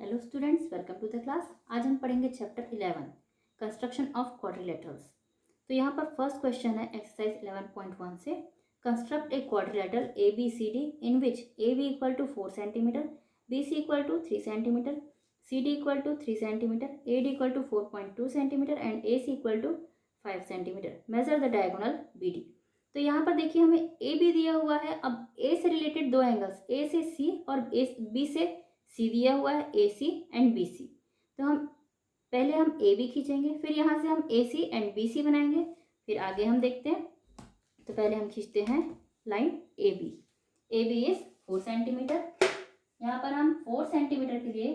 Hello students, welcome to the class. आज हम पढ़ेंगे चैप्टर 11 कंस्ट्रक्शन ऑफ क्वाड्रिलेटरल्स। तो यहाँ पर फर्स्ट क्वेश्चन है एक्सरसाइज 11.1 से। Construct a quadrilateral A B C D in which A B equal to 4 centimetre, B C equal to 3 centimetre, C D equal to 3 centimetre, A D equal to 4.2 centimetre and A C equal to 5 centimetre. Measure the diagonal B D. तो यहाँ पर देखिए हमें A B दिया हुआ है। अब ए से रिलेटेड दो एंगल्स ए से सी और बी से सी दिया हुआ है, ए सी एंड बी सी। तो हम ए बी खींचेंगे, फिर यहाँ से हम ए सी एंड बी सी बनाएंगे, फिर आगे हम देखते हैं। तो पहले हम खींचते हैं line A B. A B is 4 centimetre. यहाँ पर हम 4 सेंटीमीटर के लिए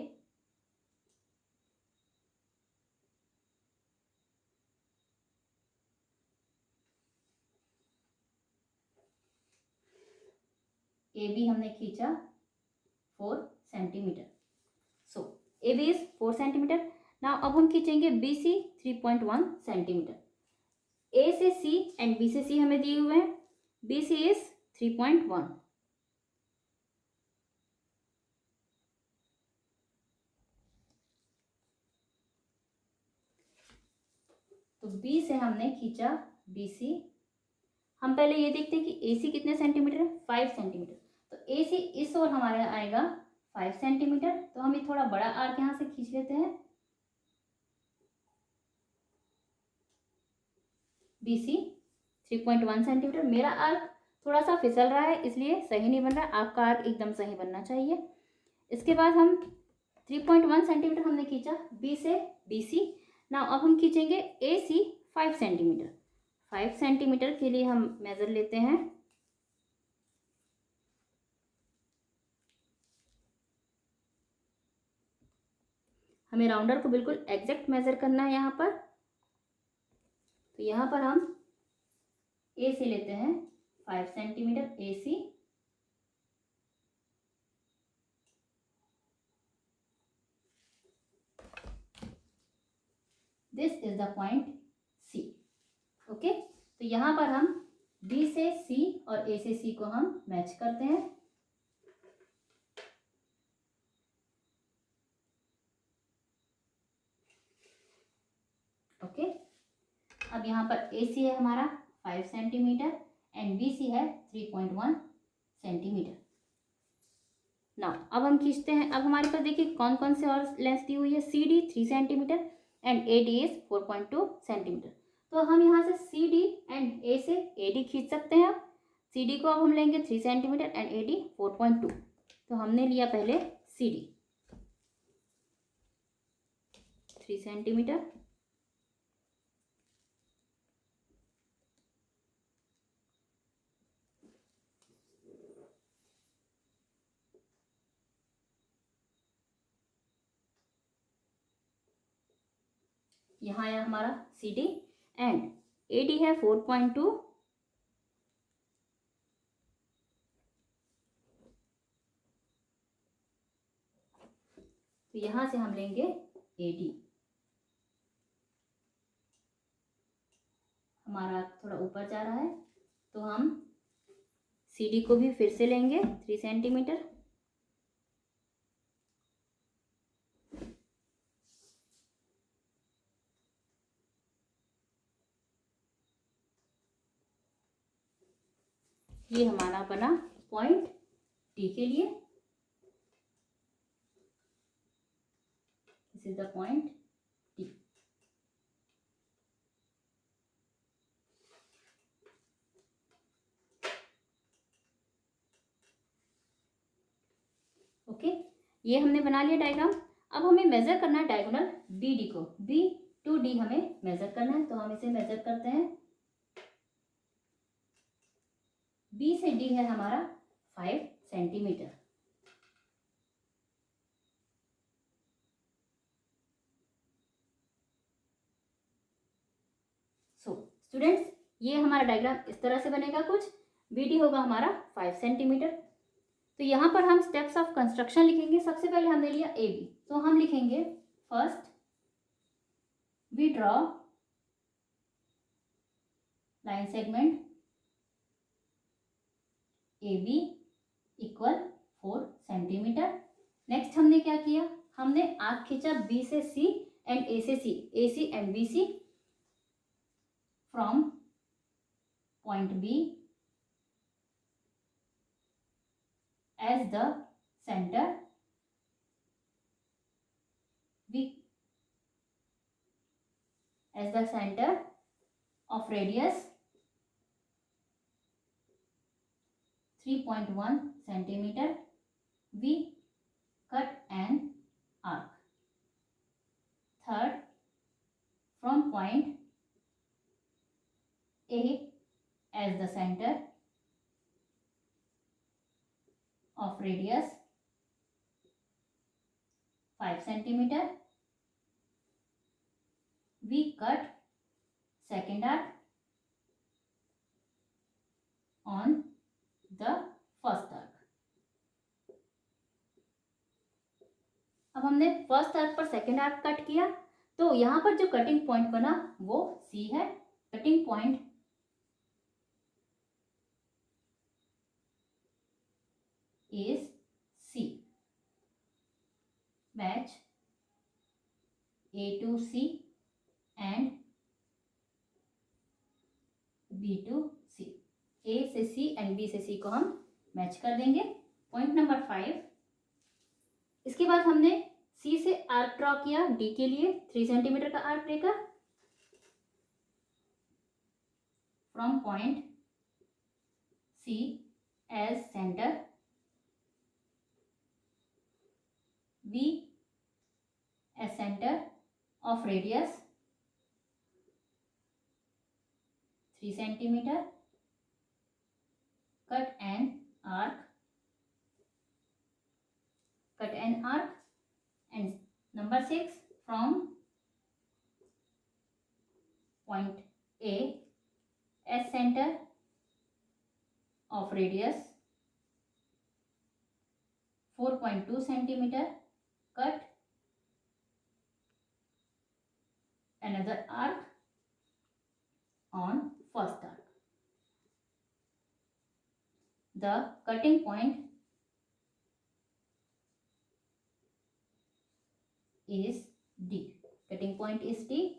ए बी हमने खींचा 4 centimetre. So A B is 4 centimetre. Now अब हम खींचेंगे बी सी 3.1 सेंटीमीटर। ए से सी एंड बी से सी हमें दिए हुए हैं। B C is 3.1। तो बी से हमने खींचा बी सी। हम पहले ये देखते हैं कि ए सी कितने सेंटीमीटर है, 5 सेंटीमीटर। तो ए सी इस ओर हमारा आएगा 5 सेंटीमीटर। तो हम ये थोड़ा बड़ा आर्क यहाँ से खींच लेते हैं। B C 3.1 centimetre. मेरा आर्क थोड़ा सा फिसल रहा है इसलिए सही नहीं बन रहा है, आपका आर्क एकदम सही बनना चाहिए। इसके बाद हम 3.1 सेंटीमीटर हमने खींचा बी से बी सी। ना अब हम खींचेंगे ए सी 5 सेंटीमीटर। 5 सेंटीमीटर के लिए हम मेजर लेते हैं। हमें राउंडर को बिल्कुल एग्जैक्ट मेजर करना है यहाँ पर। तो यहाँ पर हम ए सी लेते हैं 5 centimetre A C. This is the point C. Okay, तो यहाँ पर हम बी से सी और ए से सी को हम मैच करते हैं। ओके, अब यहाँ पर ए सी है हमारा 5 सेंटीमीटर एंड बी सी है 3.1 सेंटीमीटर। नाउ अब हम खींचते हैं। अब हमारे पास देखिए कौन कौन से और लेंथ दी हुई है। C D 3 centimetre and A D is 4.2 centimetre. तो हम यहाँ से सी डी एंड ए से ए डी खींच सकते हैं। अब सी डी को अब हम लेंगे 3 सेंटीमीटर एंड ए डी 4.2। तो हमने लिया पहले सी डी 3 सेंटीमीटर। यहाँ आया हमारा C D and A D है 4.2। तो यहाँ से हम लेंगे ए डी। हमारा थोड़ा ऊपर जा रहा है तो हम सी डी को भी फिर से लेंगे 3 सेंटीमीटर। ये हमारा बना पॉइंट डी के लिए। This is the point D. Okay, ये हमने बना लिया डायग्राम। अब हमें मेजर करना है डायगोनल बी डी को। बी टू डी हमें मेजर करना है, तो हम इसे मेजर करते हैं। बी से डी है हमारा 5 सेंटीमीटर। सो स्टूडेंट्स, ये हमारा डायग्राम इस तरह से बनेगा कुछ। बी डी होगा हमारा 5 सेंटीमीटर। तो यहाँ पर हम स्टेप्स ऑफ कंस्ट्रक्शन लिखेंगे। सबसे पहले हमने लिया ए बी, तो हम लिखेंगे first we draw line segment A B equal 4 centimetre. Next हमने क्या किया, हमने आर्क खींचा बी से सी एंड ए से C, A C and B C, from point B as the centre, of radius 3.1 centimeter, we cut an arc. Third, from point A as the center of radius 5 centimeter, we cut second arc on the first arc. अब हमने first arc पर second arc cut किया, तो यहाँ पर जो cutting point बना वो सी है. Cutting point is C. Match A to C and B to C. A से सी एंड बी से सी को हम मैच कर देंगे. Point number 5. इसके बाद हमने सी से आर्क ड्रॉ किया डी के लिए 3 सेंटीमीटर का आर्क लेकर. From point C as centre, B as centre of radius 3 centimetre, cut an arc and number 6, from point A as center of radius 4.2 centimeter, cut another arc on first arc. The cutting point is D. Cutting point is D.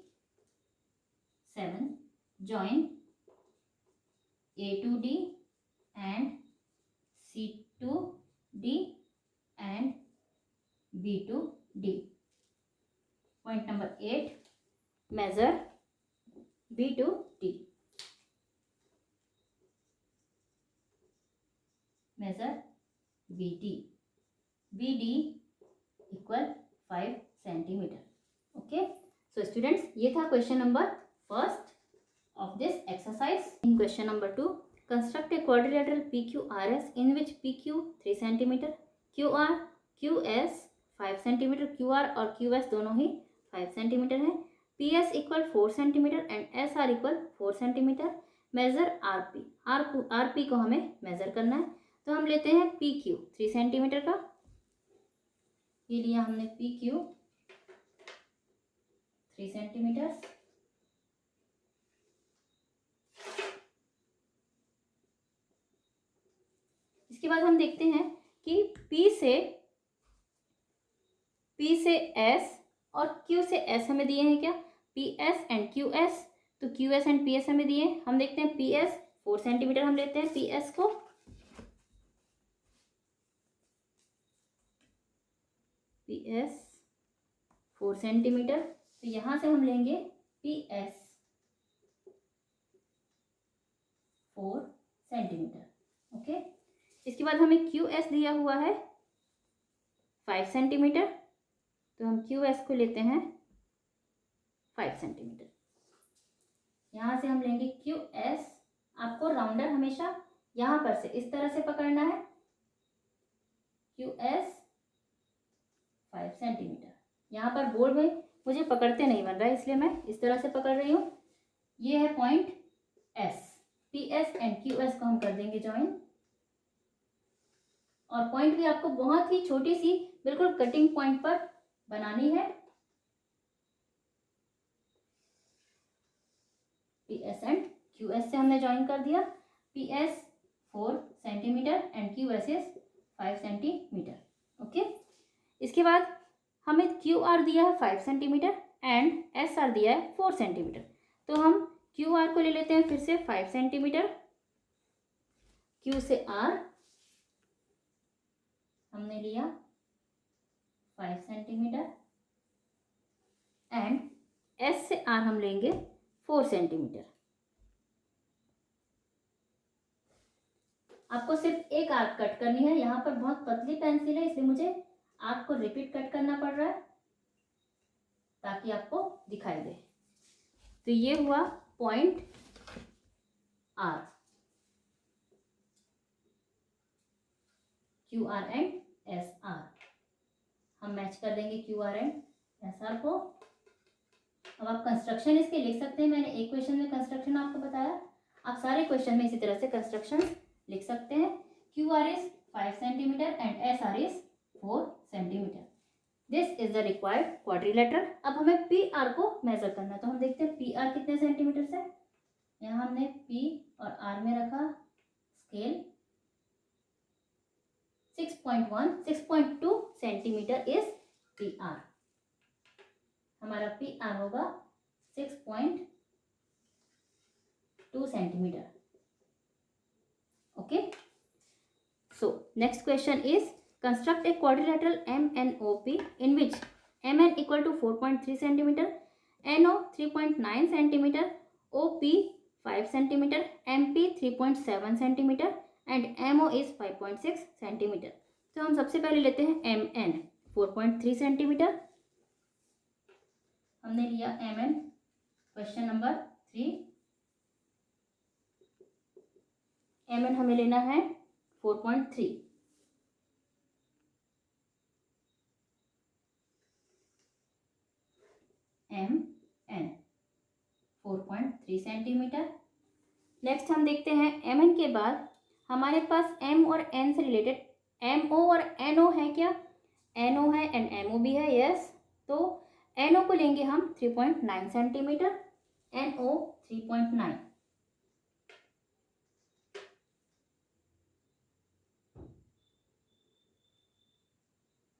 7. Join A to D and C to D and B to D. Point number 8. Measure B to D. Measure BD. BD equal 5 centimeter. Okay. So students, ये था question number first of this exercise. In question number 2, construct a quadrilateral PQRS in which PQ 3 centimeter, QR, QS 5 centimeter, QR और QS दोनों ही 5 centimeter है. PS equal 4 centimeter and SR equal 4 centimeter. Measure RP. RP को हमें measure करना है, तो हम लेते हैं PQ 3 सेंटीमीटर का. ये लिया हमने PQ 3 सेंटीमीटर. इसके बाद हम देखते हैं कि P से S और Q से S हमें दिए हैं क्या, PS एंड QS. तो QS एंड PS हमें दिए. हम देखते हैं PS 4 सेंटीमीटर हम लेते हैं PS को. PS 4 सेंटीमीटर, तो यहाँ से हम लेंगे PS 4 सेंटीमीटर. ओके. इसके बाद हमें QS दिया हुआ है 5 सेंटीमीटर, तो हम QS को लेते हैं 5 सेंटीमीटर. यहाँ से हम लेंगे QS. आपको राउंडर हमेशा यहाँ पर से इस तरह से पकड़ना है. QS 5 centimetre. यहाँ पर बोर्ड में मुझे पकड़ते नहीं बन रहा है, इसलिए मैं इस तरह से पकड़ रही हूँ. ये है point S. PS and QS को हम कर देंगे ज्वाइन. और पॉइंट भी आपको बहुत ही छोटी सी बिल्कुल कटिंग पॉइंट पर बनानी है. PS एंड QS से हमने ज्वाइन कर दिया. PS 4 centimetre and QS is 5 centimetre. Okay. इसके बाद हमें क्यू आर दिया है 5 सेंटीमीटर एंड एस आर दिया है 4 सेंटीमीटर। तो हम क्यू आर को ले लेते हैं फिर से 5 सेंटीमीटर, क्यू से आर हमने लिया 5 सेंटीमीटर एंड एस से आर हम लेंगे 4 सेंटीमीटर। आपको सिर्फ एक आर्क कट करनी है। यहाँ पर बहुत पतली पेंसिल है इसलिए मुझे आर्क को रिपीट कट करना पड़ रहा है ताकि आपको दिखाई दे। तो ये हुआ point R, Q R and S R. हम मैच कर देंगे Q R and S R को। अब आप कंस्ट्रक्शन इसके लिख सकते हैं। मैंने एक क्वेश्चन में कंस्ट्रक्शन आपको बताया, आप सारे क्वेश्चन में इसी तरह से कंस्ट्रक्शन लिख सकते हैं। Q R is 5 centimetre and S are is 4 centimetre. This is the required quadrilateral. अब हमें पी आर को मेजर करना है, तो हम देखते हैं पी आर कितने सेंटीमीटर से। यहाँ हमने पी और आर में रखा scale, 6.2 centimetre is P R. हमारा पी आर होगा 6.2 centimetre. Okay, so next question is construct a quadrilateral MNOP in which MN equal to 4.3 centimeter, NO 3.9 centimeter, OP 5 centimeter, MP 3.7 centimeter and MO is 5.6 centimeter। तो हम सबसे पहले लेते हैं MN 4.3 centimetre. हमने लिया MN, क्वेश्चन नंबर 3। MN हमें लेना है 4.3। MN 4.3 centimetre. नेक्स्ट हम देखते हैं MN के बाद हमारे पास M और N से रिलेटेड MO और NO है क्या? NO है एंड MO भी है, यस। तो NO को लेंगे हम 3.9 सेंटीमीटर, NO 3.9।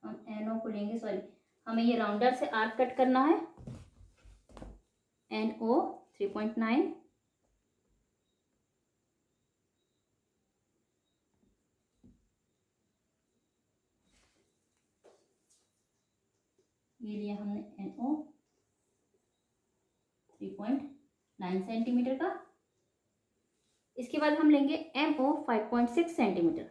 हम NO को लेंगे, सॉरी हमें ये राउंडर से आर्क कट करना है। NO 3.9, ये लिया हमने NO 3.9 सेंटीमीटर का। इसके बाद हम लेंगे MO 5.6 centimetre.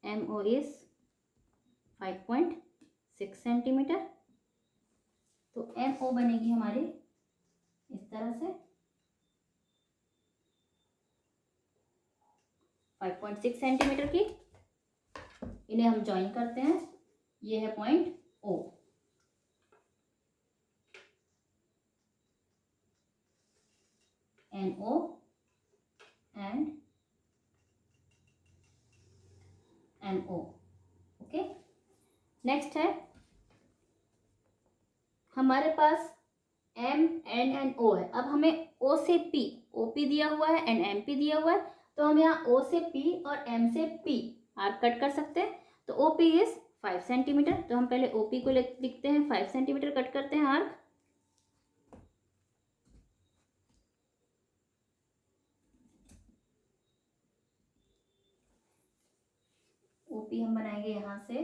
MO is 5.6 centimetre. तो MO बनेगी हमारी इस तरह से 5.6 सेंटीमीटर की। इन्हें हम ज्वाइन करते हैं। ये है point O। NO and MO। Okay, next है हमारे पास M, N एंड O है। अब हमें O से P, OP दिया हुआ है एंड MP दिया हुआ है, तो हम यहाँ O से P और M से P आर्क कट कर सकते हैं। तो OP इज 5 सेंटीमीटर। तो हम पहले OP को लिखते हैं, 5 सेंटीमीटर कट करते हैं आर्क। OP हम बनाएंगे यहाँ से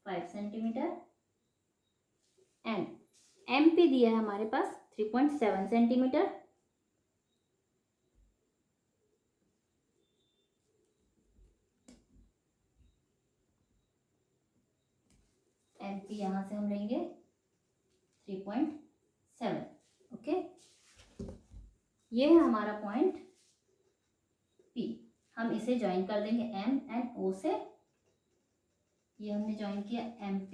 5 सेंटीमीटर एंड MP दिया है हमारे पास 3.7 सेंटीमीटर। MP यहाँ से हम लेंगे 3.7। ओके, ये है हमारा पॉइंट P। हम इसे ज्वाइन कर देंगे M एंड O से। ये हमने ज्वाइन किया MP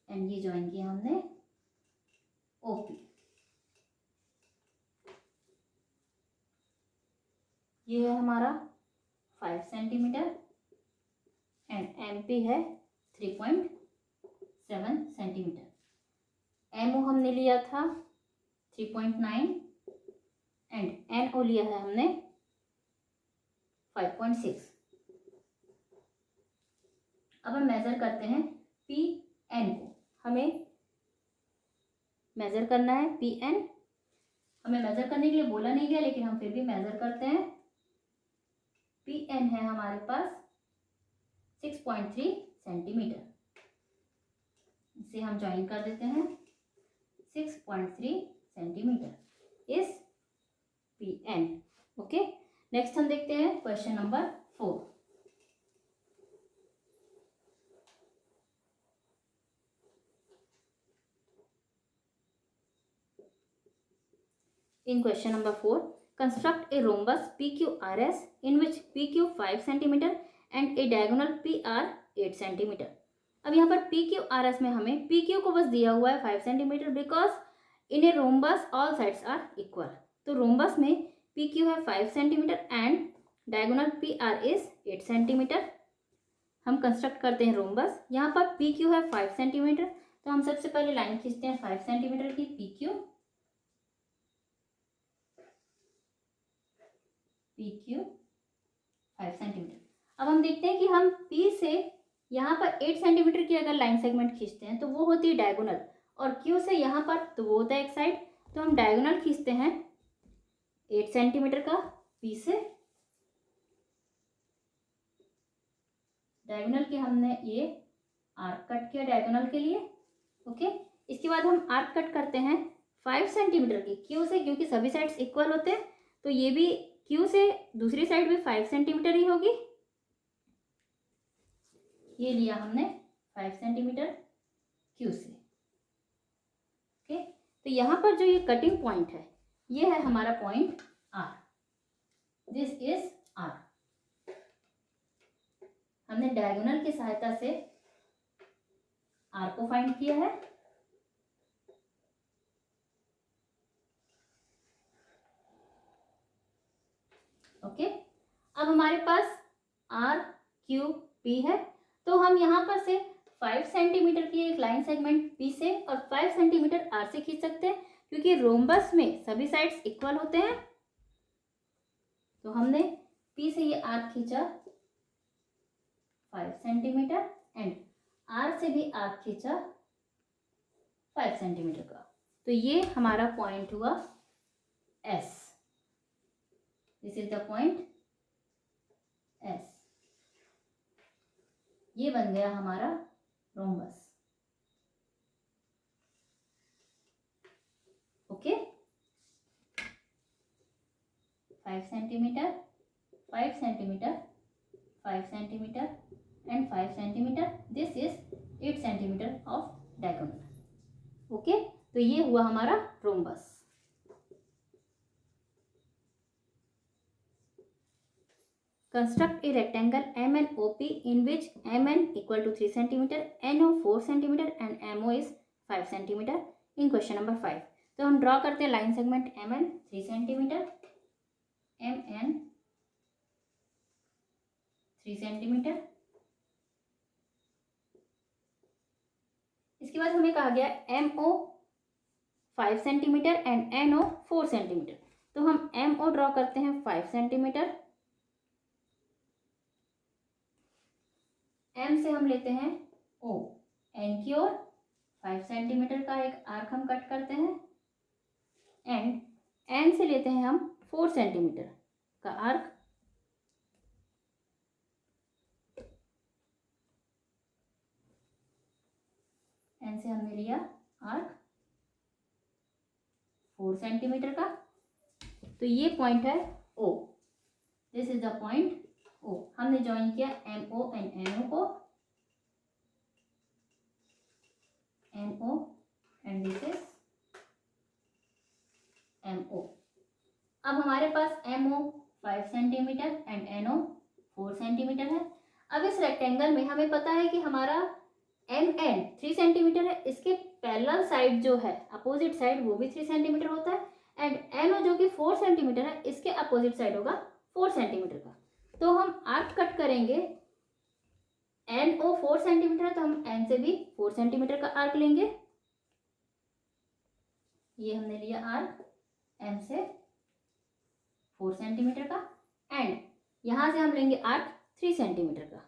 एंड ये ज्वाइन किया हमने OP। ये है हमारा 5 सेंटीमीटर एंड MP है 3.7 सेंटीमीटर। MO हमने लिया था 3.9 NO लिया है हमने 5.6। अब हम मेजर करते हैं PN को। हमें मेजर करना है PN। हमें मेजर करने के लिए बोला नहीं गया, लेकिन हम फिर भी मेजर करते हैं। PN है हमारे पास 6.3 सेंटीमीटर। इसे हम ज्वाइन कर देते हैं। 6.3 centimetre is PN। Okay, next हम देखते हैं question number 4। In question number 4, construct a rhombus PQRS in which PQ 5 cm and a diagonal PR 8 cm। अब यहाँ पर PQRS में हमें PQ को बस दिया हुआ है 5 cm because in a rhombus all sides are equal. तो रोम्बस में PQ है 5 cm and diagonal PR is 8 cm। हम कंस्ट्रक्ट करते हैं रोम्बस। यहाँ पर PQ है 5 cm, तो हम सबसे पहले लाइन खींचते हैं 5 cm की PQ 5 सेंटीमीटर। अब हम देखते हैं कि हम P से यहाँ पर 8 सेंटीमीटर की अगर लाइन सेगमेंट खींचते हैं तो वो होती है डायगोनल, और Q से यहाँ पर तो वो होता है एक साइड। तो हम डायगोनल खींचते हैं 8 सेंटीमीटर का P से। डायगोनल के हमने ये आर्क कट किया डायगोनल के लिए। ओके, इसके बाद हम आर्क कट करते हैं 5 सेंटीमीटर की Q से, क्योंकि सभी साइड्स इक्वल होते हैं। तो ये भी Q से दूसरी साइड भी 5 सेंटीमीटर ही होगी। ये लिया हमने 5 सेंटीमीटर Q से। ओके, तो यहाँ पर जो ये कटिंग पॉइंट है ये है हमारा point R। This is R। हमने डायगोनल की सहायता से R को फाइंड किया है। ओके, अब हमारे पास R Q P है, तो हम यहाँ पर से 5 सेंटीमीटर की एक लाइन सेगमेंट P से और 5 सेंटीमीटर R से खींच सकते हैं, क्योंकि रोम्बस में सभी साइड्स इक्वल होते हैं। तो हमने P से ये आर्क खींचा 5 सेंटीमीटर एंड R से भी आर्क खींचा 5 सेंटीमीटर का। तो ये हमारा पॉइंट हुआ S। This is the point S। ये बन गया हमारा rhombus. Okay, 5 centimetre 5 centimetre 5 centimetre and 5 centimetre. This is 8 centimetre of diagonal. Okay, तो ये हुआ हमारा rhombus. Construct a rectangle MNOP in which MN equal to 3 cm, NO 4 cm and MO is 5 cm in question number 5। तो हम draw करते हैं line segment MN 3 cm, MN 3 cm। इसके बाद हमें कहा गया MO 5 cm and NO 4 cm। तो हम MO ड्रॉ करते हैं 5 सेंटीमीटर। M से हम लेते हैं O, N की ओर 5 सेंटीमीटर का एक आर्क हम कट करते हैं एंड N से लेते हैं हम 4 सेंटीमीटर का आर्क। N से हमने लिया आर्क 4 सेंटीमीटर का। तो ये पॉइंट है O। This is the point O। हमने ज्वाइन किया MO एंड NO को, NO and this is MO। अब हमारे पास MO 5 centimetre and NO 4 centimetre है। अब इस रेक्टेंगल में हमें पता है कि हमारा MN 3 सेंटीमीटर है, इसके पैरेलल साइड जो है अपोजिट साइड वो भी 3 सेंटीमीटर होता है एंड NO जो कि 4 सेंटीमीटर है इसके अपोजिट साइड होगा 4 सेंटीमीटर का। तो हम आर्क कट करेंगे। NO 4 सेंटीमीटर है तो हम N से भी 4 सेंटीमीटर का आर्क लेंगे। ये हमने लिया आर्क M से 4 सेंटीमीटर का एंड यहाँ से हम लेंगे आर्क 3 सेंटीमीटर का।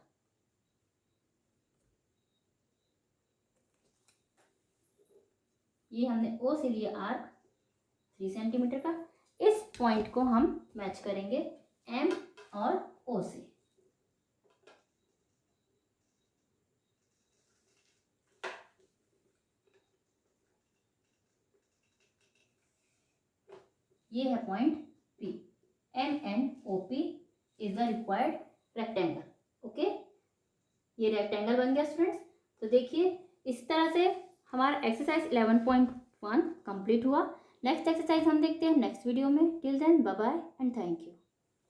ये हमने ओ से लिया आर्क 3 सेंटीमीटर का। इस पॉइंट को हम मैच करेंगे एम और ओ से। ये है point P. M and O P is the required rectangle. Okay, ये रेक्टेंगल बन गया स्टूडेंट्स। तो देखिए इस तरह से हमारा एक्सरसाइज 11.1 कंप्लीट हुआ। नेक्स्ट एक्सरसाइज हम देखते हैं नेक्स्ट वीडियो में। Till then bye bye and thank you.